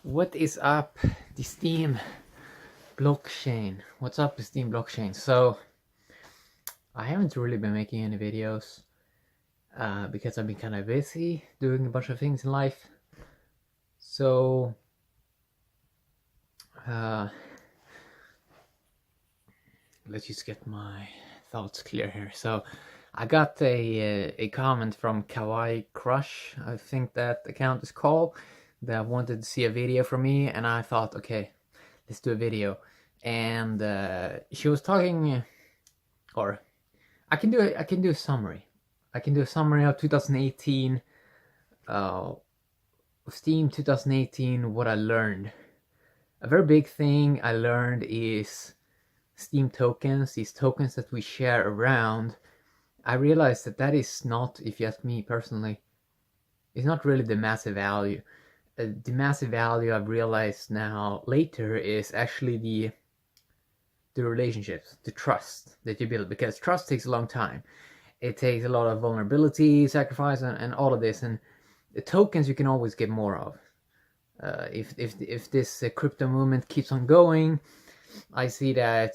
What is up, the Steem blockchain? What's up, the Steem blockchain? So, I haven't really been making any videos because I've been kind of busy doing a bunch of things in life. So, uh, let's just get my thoughts clear here. So, I got a comment from Kawaii Crush, I think that account is called, that wanted to see a video from me, and I thought, okay, let's do a video. And she was talking, or I can do a summary. I can do a summary of 2018, uh, Steem 2018. What I learned. A very big thing I learned is Steem tokens. These tokens that we share around. I realized that is not, if you ask me personally, it's not really the massive value. The massive value I've realized now later is actually the relationships, the trust that you build, because trust takes a long time. It takes a lot of vulnerability, sacrifice, and all of this. And the tokens you can always get more of. If this crypto movement keeps on going, I see that.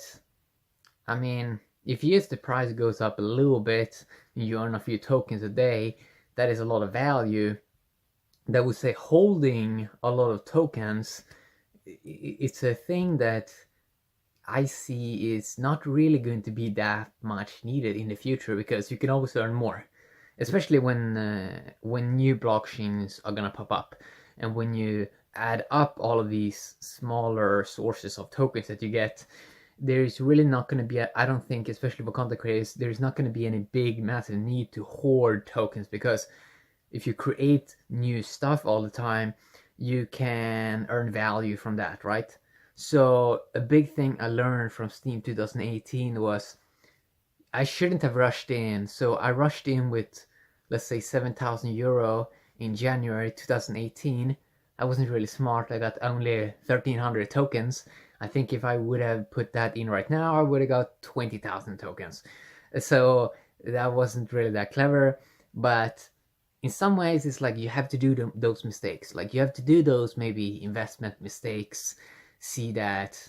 I mean, if yes, the price goes up a little bit, and you earn a few tokens a day, that is a lot of value. That would say holding a lot of tokens. It's a thing that I see is not really going to be that much needed in the future, because you can always earn more, especially when new blockchains are gonna pop up, and when you add up all of these smaller sources of tokens that you get. There's really not going to be I don't think, especially for content creators, there's not going to be any big massive need to hoard tokens, because if you create new stuff all the time, you can earn value from that, right? So a big thing I learned from Steem 2018 was I shouldn't have rushed in. So I rushed in with, let's say, 7,000 euro in January 2018. I wasn't really smart. I got only 1,300 tokens. I think if I would have put that in right now, I would have got 20,000 tokens. So that wasn't really that clever. But in some ways, it's like you have to do those mistakes. Like you have to do those maybe investment mistakes. See that,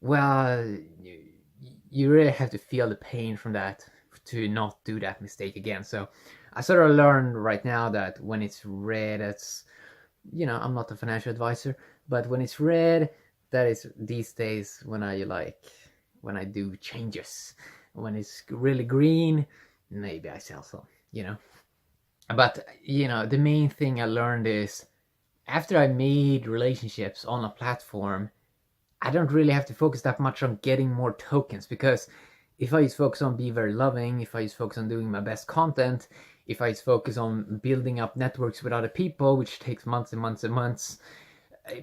well, you really have to feel the pain from that to not do that mistake again. So I sort of learned right now that when it's red, it's, I'm not a financial advisor, but when it's red, that is these days when I do changes. When it's really green, maybe I sell some. But the main thing I learned is after I made relationships on a platform, I don't really have to focus that much on getting more tokens, because if I just focus on being very loving, if I just focus on doing my best content, if I just focus on building up networks with other people, which takes months and months and months,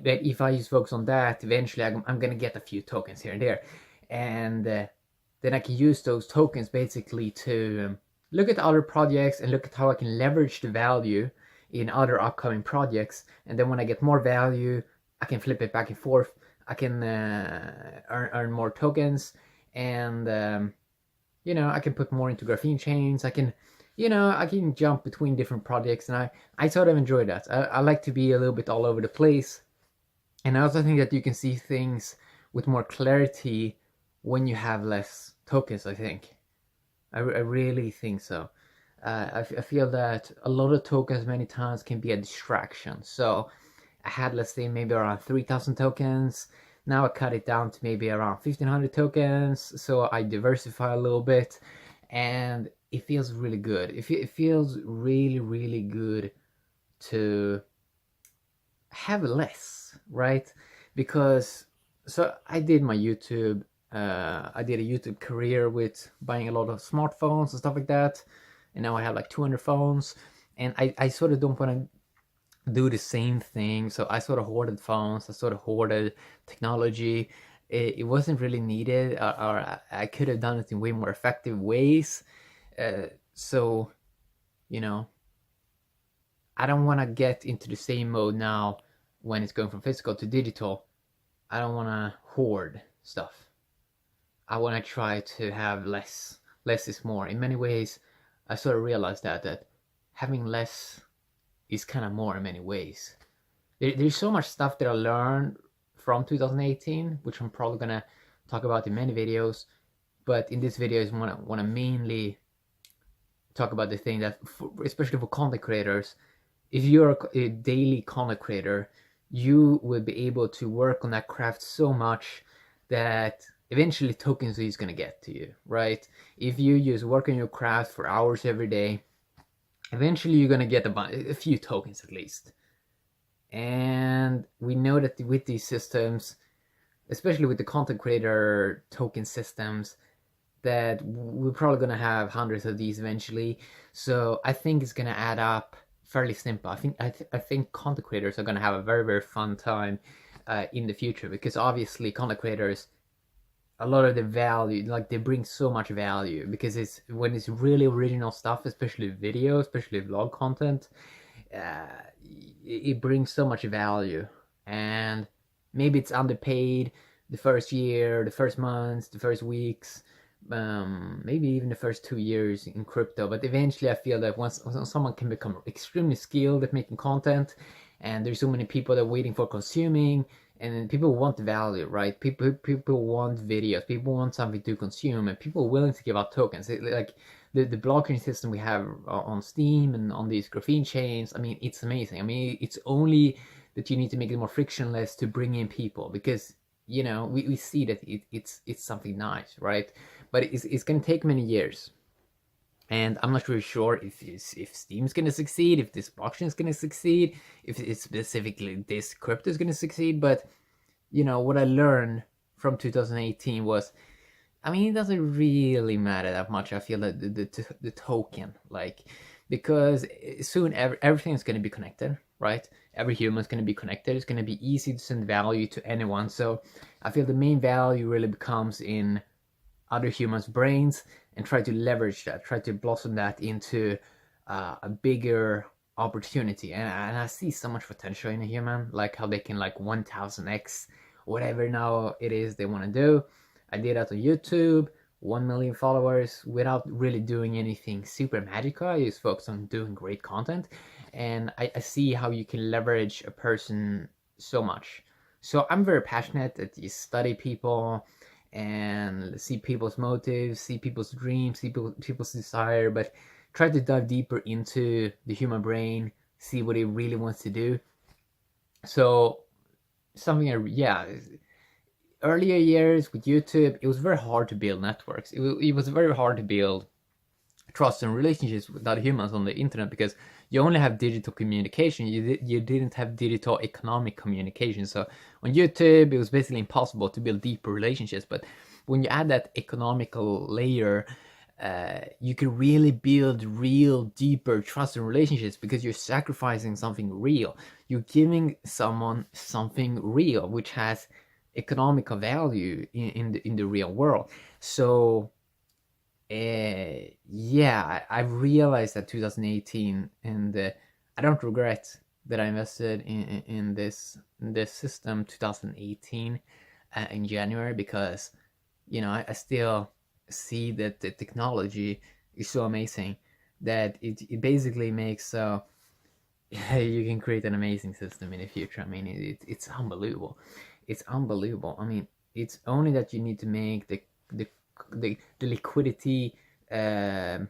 but if I just focus on that, eventually I'm going to get a few tokens here and there. And then I can use those tokens basically to look at other projects and look at how I can leverage the value in other upcoming projects. And then when I get more value, I can flip it back and forth. I can earn more tokens, and I can put more into graphene chains. I can jump between different projects, and I sort of enjoy that. I like to be a little bit all over the place, and I also think that you can see things with more clarity when you have less tokens. I think I really think so. I feel that a lot of tokens many times can be a distraction. So I had, let's say, maybe around 3,000 tokens. Now I cut it down to maybe around 1,500 tokens. So I diversify a little bit, and it feels really good. It feels really, really good to have less, right? Because so I did my YouTube. I did a YouTube career with buying a lot of smartphones and stuff like that, and now I have like 200 phones, and I sort of don't want to do the same thing. So I sort of hoarded phones. I sort of hoarded technology. It wasn't really needed, or I could have done it in way more effective ways. So, you know, I don't want to get into the same mode now when it's going from physical to digital. I don't want to hoard stuff. I want to try to have less. Less is more. In many ways, I sort of realized that having less is kind of more in many ways. There's so much stuff that I learned from 2018, which I'm probably gonna talk about in many videos. But in this video, I wanna mainly talk about the thing that, especially for content creators, if you're a daily content creator, you will be able to work on that craft so much that eventually tokens is going to get to you, right? If you just work on your craft for hours every day, eventually you're going to get a few tokens at least. And we know that with these systems, especially with the content creator token systems, that we're probably going to have hundreds of these eventually. So I think it's going to add up fairly simple. I think content creators are going to have a very, very fun time in the future, because obviously content creators, a lot of the value, like they bring so much value, because it's when it's really original stuff, especially video, especially vlog content, uh, it brings so much value. And maybe it's underpaid the first year, the first months, the first weeks, maybe even the first 2 years in crypto. But eventually I feel that once someone can become extremely skilled at making content, and there's so many people that are waiting for consuming, and people want value, right? People want videos, people want something to consume, and people are willing to give out tokens. Like the blockchain system we have on Steem and on these graphene chains, I mean, it's amazing. I mean, it's only that you need to make it more frictionless to bring in people, because we see that it's something nice, right? But it's going to take many years, and I'm not really sure if Steam's going to succeed, if this blockchain is going to succeed, if it's specifically this crypto is going to succeed. But what I learned from 2018 was, I mean, it doesn't really matter that much. I feel that the token, like, because soon everything's going to be connected, right? Every human's going to be connected. It's going to be easy to send value to anyone. So I feel the main value really becomes in other humans' brains, and try to leverage that, try to blossom that into a bigger opportunity. And I see so much potential in a human, like how they can like 1000x whatever now it is they want to do. I did that on YouTube, 1 million followers, without really doing anything super magical. I just focus on doing great content, and I see how you can leverage a person so much. So I'm very passionate that you study people and see people's motives, see people's dreams, see people's desire, but try to dive deeper into the human brain, see what it really wants to do. So something earlier years with YouTube, it was very hard to build networks. It was very hard to build trust and relationships with other humans on the internet, because you only have digital communication. You didn't have digital economic communication. So on YouTube, it was basically impossible to build deeper relationships. But when you add that economical layer, you can really build real deeper trust and relationships, because you're sacrificing something real. You're giving someone something real, which has economical value in the real world. So I realized that 2018, and I don't regret that I invested in this system 2018 in January, because I still see that the technology is so amazing that it basically makes so you can create an amazing system in the future. I mean, it's unbelievable. It's unbelievable. I mean, it's only that you need to make the liquidity, the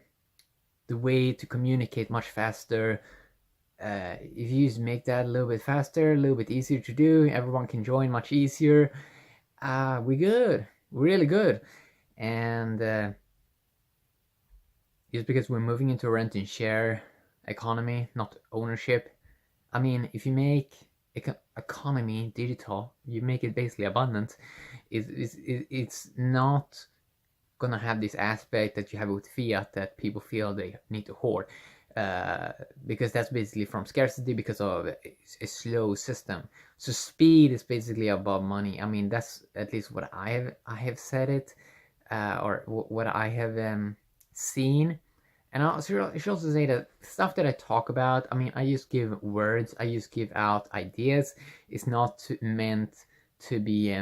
way to communicate much faster. If you just make that a little bit faster, a little bit easier to do, everyone can join much easier. We're good. We're really good. And it's because we're moving into a rent and share economy, not ownership. I mean, if you make economy digital, you make it basically abundant. It's not gonna have this aspect that you have with fiat, that people feel they need to hoard, because that's basically from scarcity, because of a slow system. So speed is basically above money. I mean, that's at least what I have said it, or what I have seen. And I should also say that stuff that I talk about, I mean, I just give words, I just give out ideas. It's not meant to be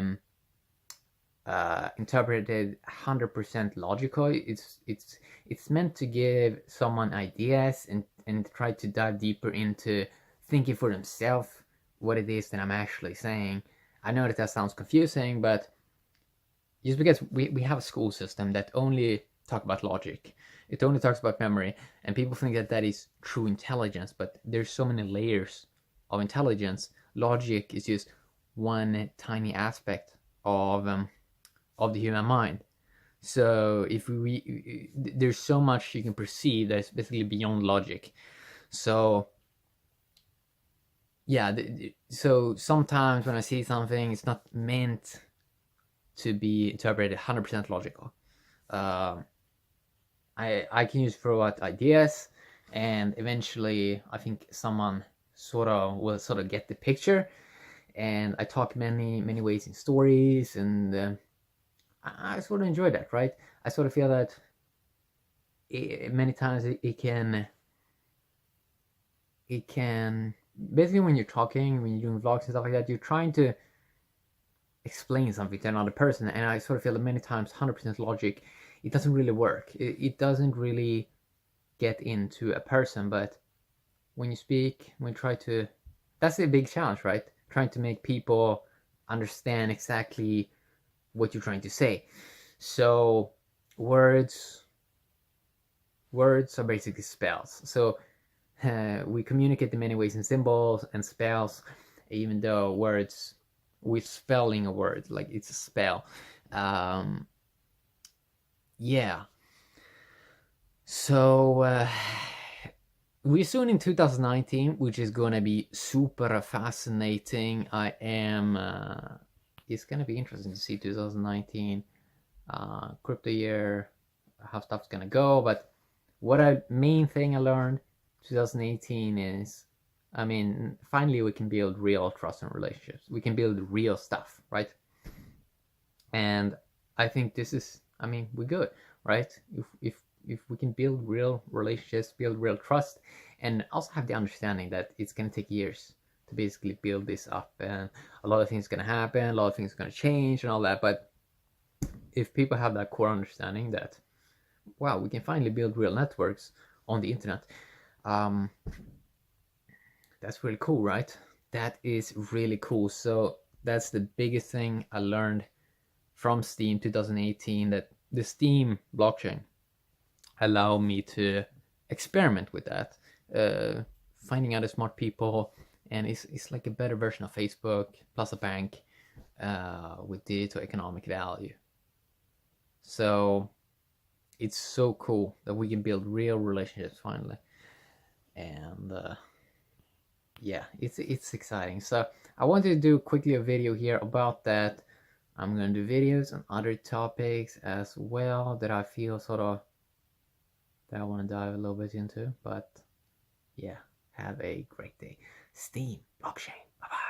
interpreted 100% logical. It's meant to give someone ideas, and try to dive deeper into thinking for themselves what it is that I'm actually saying. I know that sounds confusing, but just because we have a school system that only talk about logic, it only talks about memory, and people think that that is true intelligence, but there's so many layers of intelligence. Logic is just one tiny aspect of the human mind. So if there's so much you can perceive that's basically beyond logic. So yeah, so sometimes when I see something, it's not meant to be interpreted 100% logical. Uh, I can just throw out ideas, and eventually I think someone will sort of get the picture. And I talk many ways in stories, and I sort of enjoy that, right? I sort of feel that many times it can basically, when you're talking, when you're doing vlogs and stuff like that, you're trying to explain something to another person, and I sort of feel that many times 100% logic, it doesn't really work. It doesn't really get into a person. But when you speak, when you try to, that's a big challenge, right? Trying to make people understand exactly what you're trying to say. So words are basically spells. So we communicate in many ways in symbols and spells, even though words, we're spelling a word like it's a spell. Yeah. So we're soon in 2019, which is gonna be super fascinating. It's gonna be interesting to see 2019 crypto year, how stuff's gonna go. But main thing I learned 2018 is, I mean, finally we can build real trust and relationships. We can build real stuff, right? And I think this is, I mean, we're good, right? If we can build real relationships, build real trust, and also have the understanding that it's gonna take years to basically build this up, and a lot of things are gonna happen, a lot of things are gonna change, and all that. But if people have that core understanding that, wow, we can finally build real networks on the internet, um, that's really cool, right? That is really cool. So that's the biggest thing I learned from Steem 2018, that the Steem blockchain allowed me to experiment with that, finding other smart people, and it's like a better version of Facebook plus a bank with digital economic value. So it's so cool that we can build real relationships finally, and yeah, it's exciting. So I wanted to do quickly a video here about that. I'm gonna do videos on other topics as well that I feel sort of that I want to dive a little bit into. But yeah, have a great day. Steem blockchain. Bye bye.